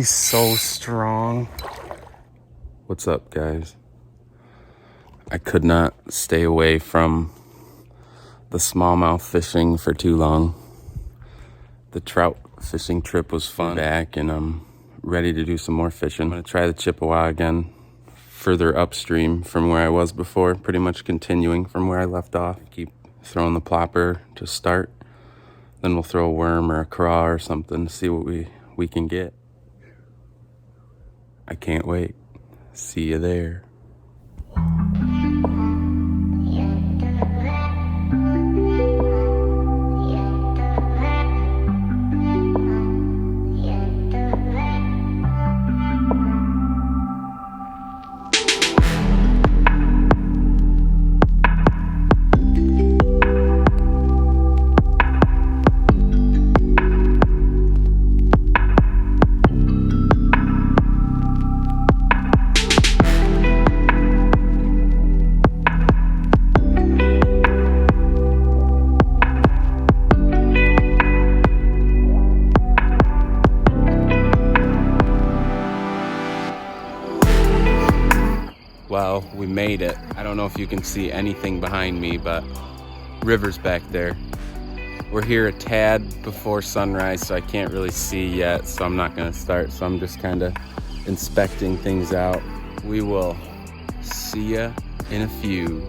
He's so strong. What's up, guys? I could not stay away from the smallmouth fishing for too long. The trout fishing trip was fun. Back, and I'm ready to do some more fishing. I'm gonna try the Chippewa again, further upstream from where I was before, pretty much continuing from where I left off. Keep throwing the plopper to start. Then we'll throw a worm or a craw or something to see what we can get. I can't wait. See you there. Well, we made it. I don't know if you can see anything behind me, but river's back there. We're here a tad before sunrise, so I can't really see yet, so I'm not gonna start. So I'm just kind of inspecting things out. We will see ya in a few.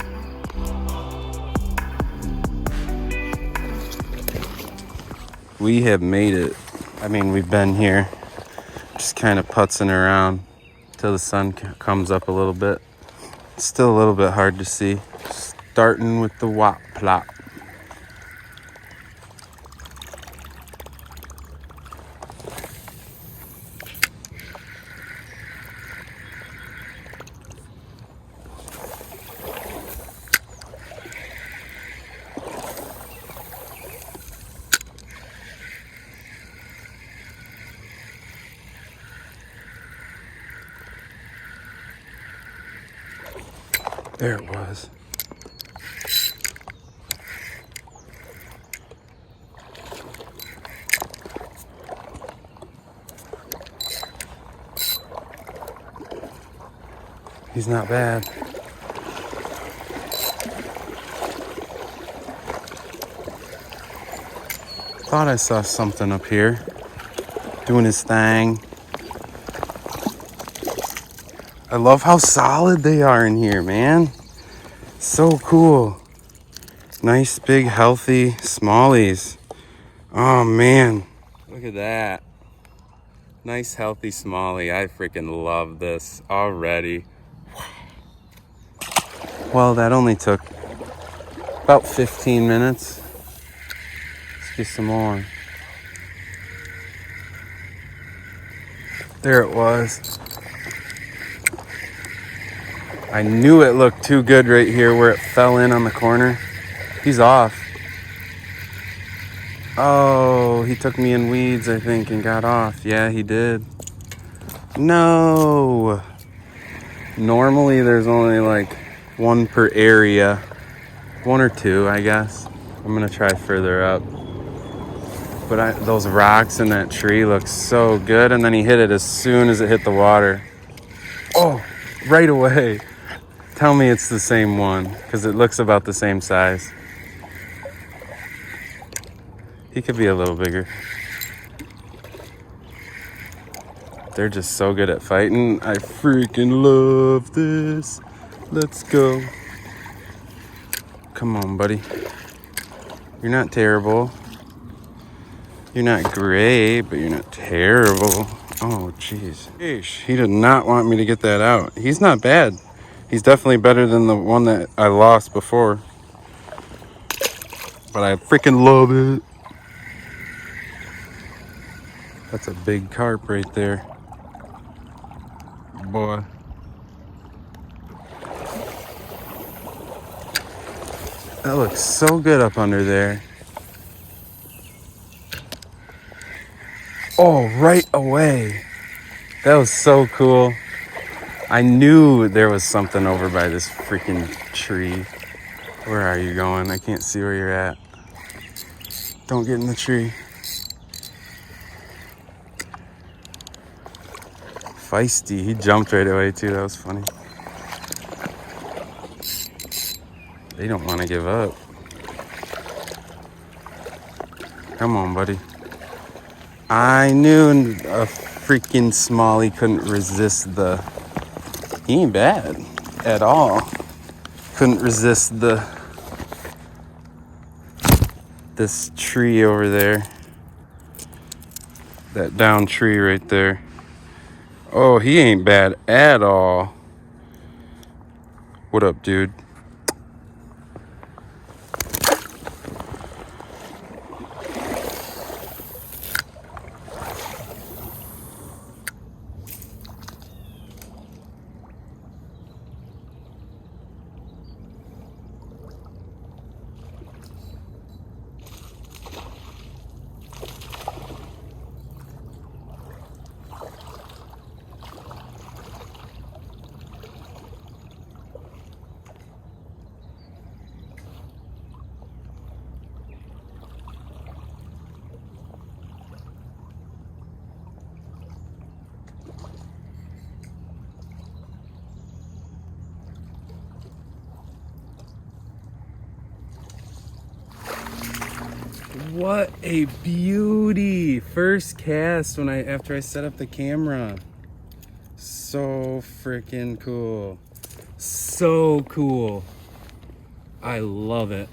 We have made it. I mean, we've been here just kind of putzing around till the sun comes up a little bit. It's still a little bit hard to see. Starting with the Whopper Plopper. There it was. He's not bad. Thought I saw something up here doing his thing. I love how solid they are in here, man. So cool. Nice, big, healthy smallies. Oh, man. Look at that. Nice, healthy smallie. I freaking love this already. Well, that only took about 15 minutes. Let's get some more. There it was. I knew it looked too good right here where it fell in on the corner. He's off. Oh, he took me in weeds, I think, and got off. Yeah, he did. No. Normally there's only like one per area. One or two, I guess. I'm gonna try further up. But those rocks in that tree look so good. And then he hit it as soon as it hit the water. Oh, right away. Tell me it's the same one, because it looks about the same size. He could be a little bigger. They're just so good at fighting. I freaking love this. Let's go. Come on, buddy. You're not terrible. You're not great, but you're not terrible. Oh, jeez. He did not want me to get that out. He's not bad. He's definitely better than the one that I lost before. But I freaking love it. That's a big carp right there. Boy. That looks so good up under there. Oh, right away. That was so cool. I knew there was something over by this freaking tree. Where are you going? I can't see where you're at. Don't get in the tree. feisty. He jumped right away too. That was funny. They don't want to give up. Come on, buddy. I knew a freaking smallie couldn't resist the... He ain't bad at all. Couldn't resist this tree over there. That down tree right there. Oh, he ain't bad at all. What up, dude? What a beauty! First cast after I set up the camera. So freaking cool. So cool. I love it.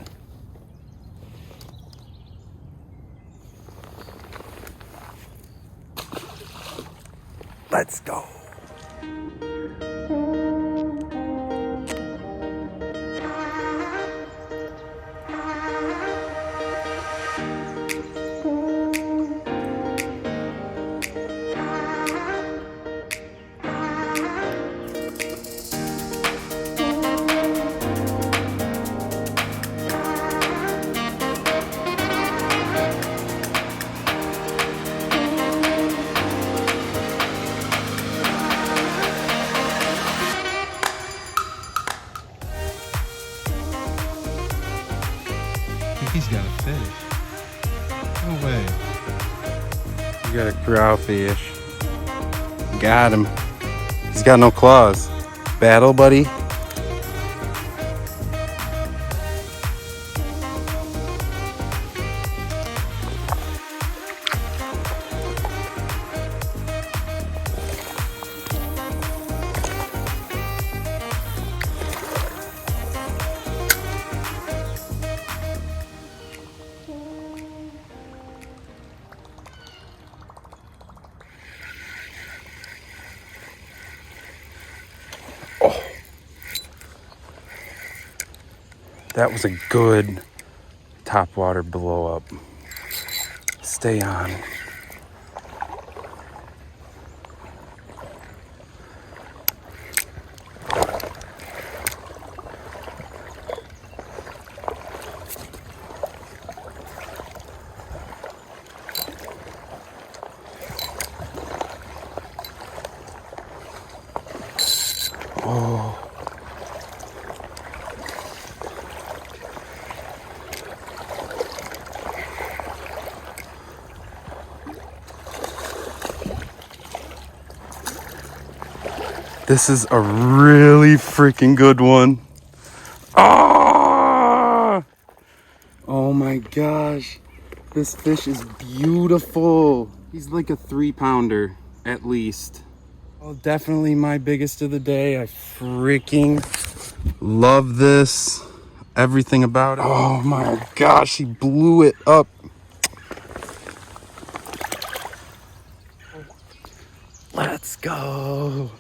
Let's go. He's got a fish. No way. You got a crawfish. Got him. He's got no claws. Battle, buddy. Oh, that was a good topwater blow up. Stay on. Oh. This is a really freaking good one. Ah! Oh my gosh. This fish is beautiful. He's like a 3-pounder at least. Oh, definitely my biggest of the day. I freaking love this. Everything about it. Oh my gosh, he blew it up. Let's go.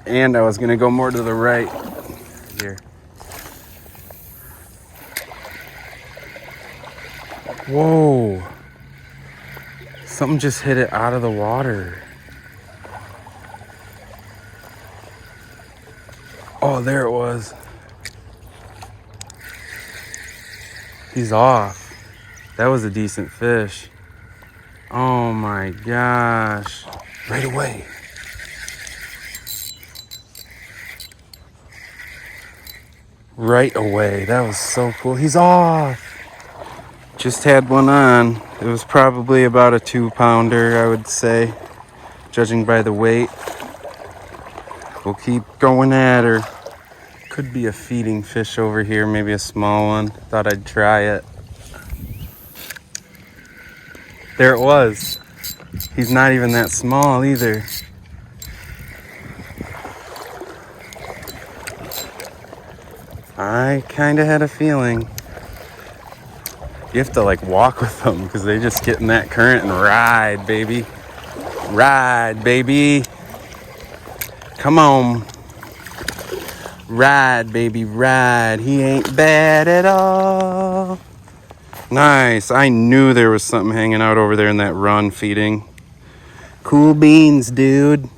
And I was gonna go more to the right here. Whoa. Something just hit it out of the water. Oh, there it was. He's off. That was a decent fish. Oh my gosh. Right away. Right away. That was so cool. He's off. Just had one on. It was probably about a 2-pounder, I would say, judging by the weight. We'll keep going at her. Could be a feeding fish over here, maybe a small one. Thought I'd try it. There it was. He's not even that small either. I kind of had a feeling. You have to like walk with them because they just get in that current and ride, baby. Ride, baby. Come on. Ride, baby, ride. He ain't bad at all. Nice. I knew there was something hanging out over there in that run feeding. Cool beans, dude.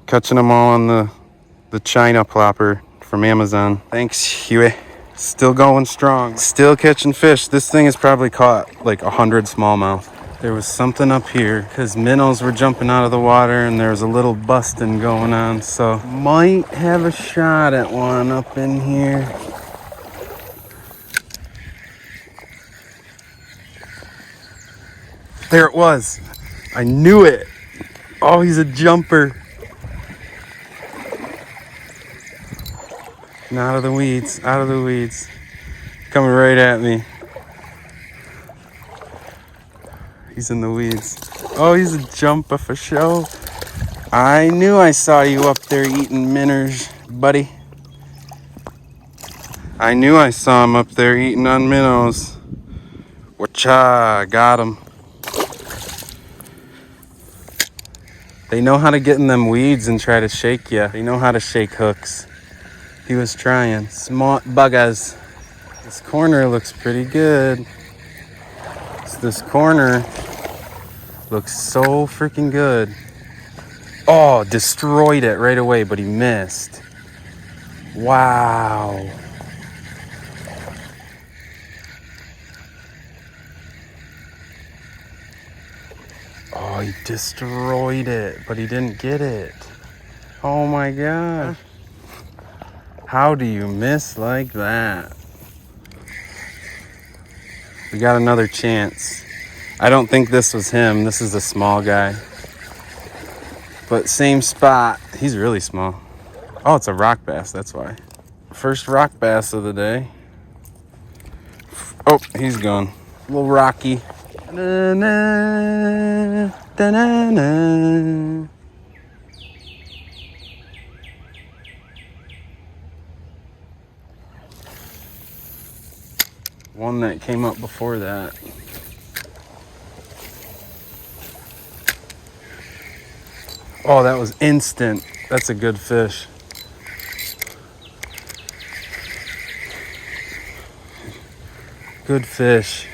Catching them all on the China plopper from Amazon. Thanks, Huey. Still going strong. Still catching fish. This thing has probably caught like 100 smallmouth. There was something up here because minnows were jumping out of the water and there was a little busting going on. So might have a shot at one up in here. There it was. I knew it. Oh, he's a jumper. And out of the weeds, out of the weeds. Coming right at me. He's in the weeds. Oh, he's a jumper for show. I knew I saw you up there eating minnows, buddy. I knew I saw him up there eating on minnows. Wacha, got him. They know how to get in them weeds and try to shake you. They know how to shake hooks. He was trying. Smart buggers. This corner looks pretty good. This corner looks so freaking good. Oh, destroyed it right away, but he missed. Wow. Oh, he destroyed it, but he didn't get it. Oh my gosh. How do you miss like that? We got another chance. I don't think this was him. This is a small guy. But same spot. He's really small. Oh, it's a rock bass, that's why. First rock bass of the day. Oh, he's gone. A little rocky. Da-na, da-na-na. One that came up before that. Oh, that was instant. That's a good fish. Good fish.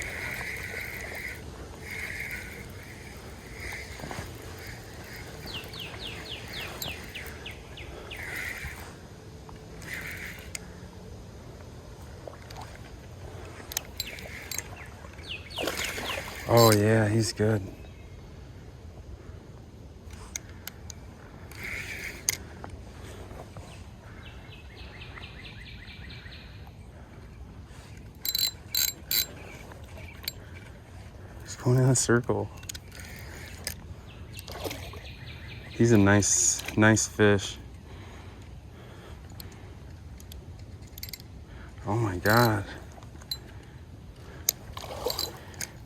Oh yeah, he's good. He's going in a circle. He's a nice fish. Oh my God.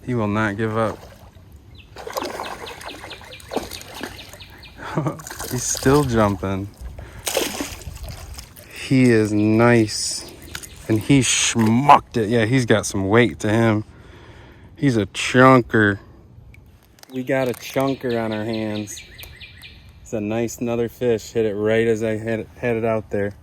He will not give up. He's still jumping. He is nice. And he schmucked it. Yeah, he's got some weight to him. He's a chunker. We got a chunker on our hands. It's a nice another fish. Hit it right as I had it out there.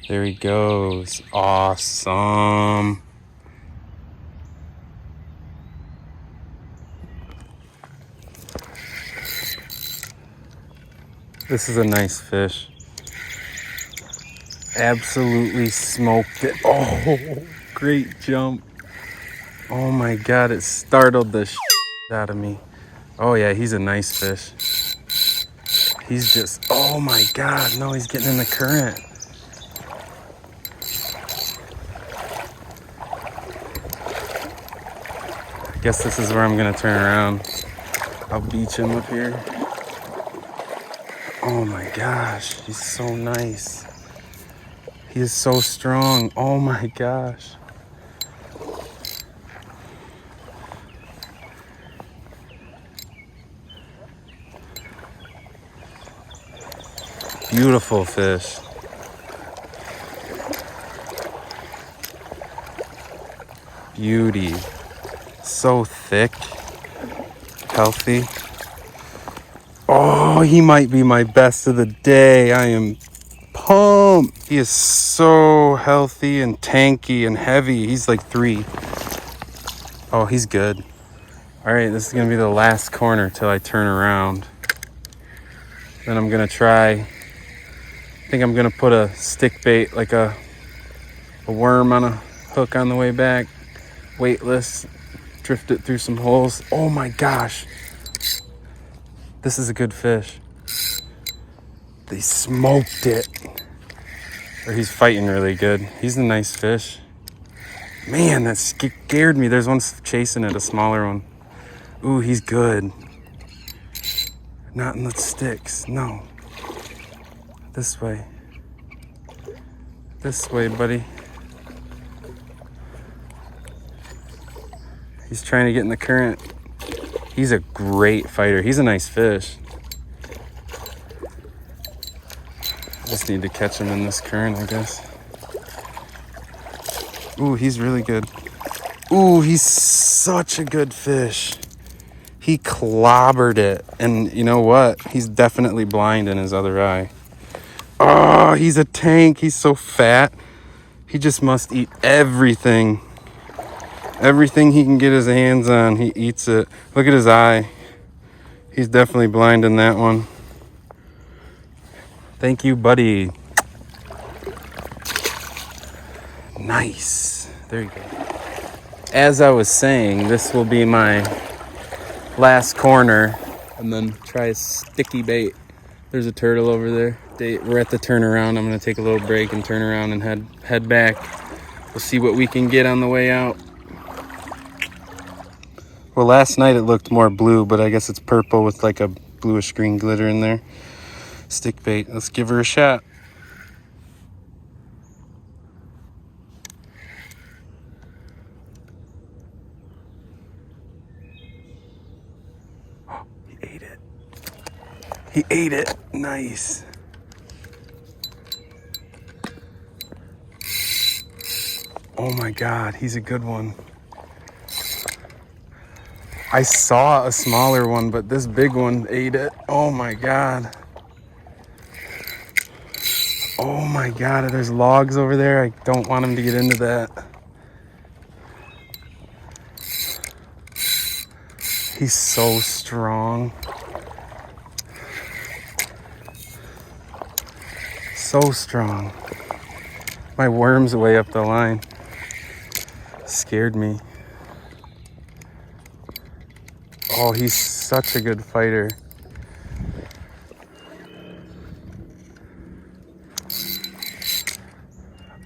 There he goes. Awesome. This is a nice fish. Absolutely smoked it. Oh, great jump. Oh my God, it startled the shit out of me. Oh yeah, he's a nice fish. He's just, oh my God, no, he's getting in the current. Guess this is where I'm gonna turn around. I'll beach him up here. Oh my gosh, he's so nice. He is so strong. Oh my gosh. Beautiful fish. Beauty. So thick. Healthy. Oh, he might be my best of the day. I am pumped. He is so healthy and tanky and heavy. He's like 3. Oh, he's good. All right, this is gonna be the last corner till I turn around. Then I'm gonna try, I think I'm gonna put a stick bait, like a worm on a hook on the way back, weightless, drift it through some holes. Oh my gosh. This is a good fish. They smoked it. Or he's fighting really good. He's a nice fish. Man, that scared me. There's one chasing it, a smaller one. Ooh, he's good. Not in the sticks, no. This way. This way, buddy. He's trying to get in the current. He's a great fighter. He's a nice fish. Just need to catch him in this current, I guess. Ooh, he's really good. Ooh, he's such a good fish. He clobbered it. And you know what? He's definitely blind in his other eye. Oh, he's a tank. He's so fat. He just must eat everything. Everything he can get his hands on, he eats it. Look at his eye. He's definitely blind in that one. Thank you, buddy. Nice. There you go. As I was saying, this will be my last corner, and then try a sticky bait. There's a turtle over there. We're at the turnaround. I'm gonna take a little break and turn around and head back. We'll see what we can get on the way out. Well, last night it looked more blue, but I guess it's purple with like a bluish green glitter in there. Stick bait. Let's give her a shot. Oh, he ate it. He ate it. Nice. Oh my God, he's a good one. I saw a smaller one, but this big one ate it. Oh my God. Oh my God, there's logs over there. I don't want him to get into that. He's so strong. So strong. My worm's way up the line. Scared me. Oh, he's such a good fighter.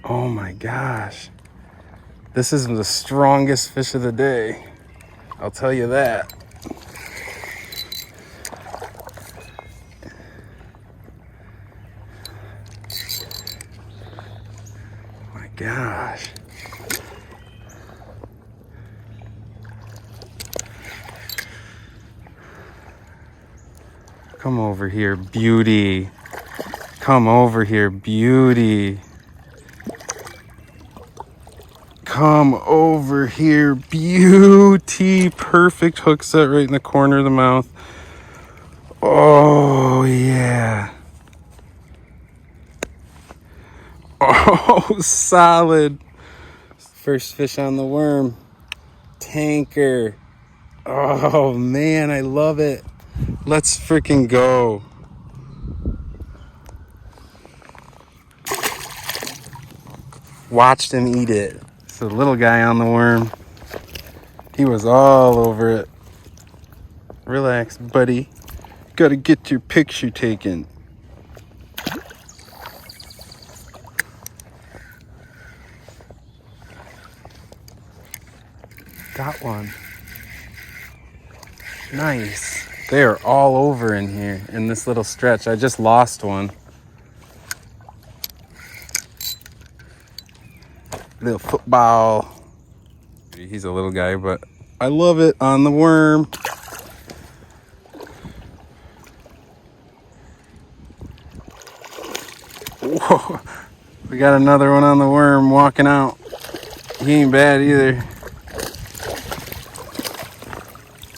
Oh my gosh. This is the strongest fish of the day. I'll tell you that. My gosh. Come over here, beauty. Come over here, beauty. Come over here, beauty. Perfect hook set right in the corner of the mouth. Oh, yeah. Oh, solid. First fish on the worm. Tanker. Oh, man, I love it. Let's freaking go. Watched him eat it. It's the little guy on the worm. He was all over it. Relax, buddy. Gotta get your picture taken. Got one. Nice. They are all over in here in this little stretch. I just lost one. Little football. He's a little guy, but I love it on the worm. Whoa. We got another one on the worm walking out. He ain't bad either.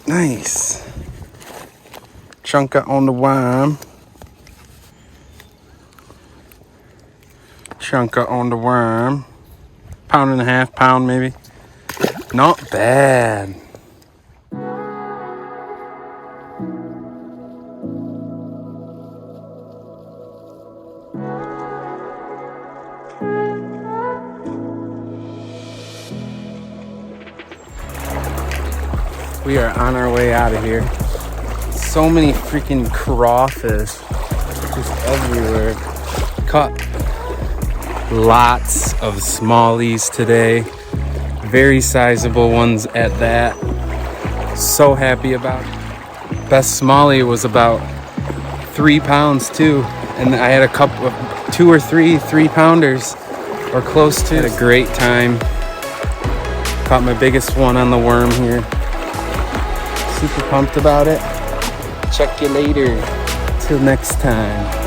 Nice. Chunka on the worm. Chunka on the worm. Pound and a half, pound maybe. Not bad. We are on our way out of here. So many freaking crawfish just everywhere. Caught lots of smallies today. Very sizable ones at that. So happy about it. Best smallie was about 3 pounds too. And I had a couple of 2 or 3 3-pounders or close to. Had a great time. Caught my biggest one on the worm here. Super pumped about it. Check you later. Till next time.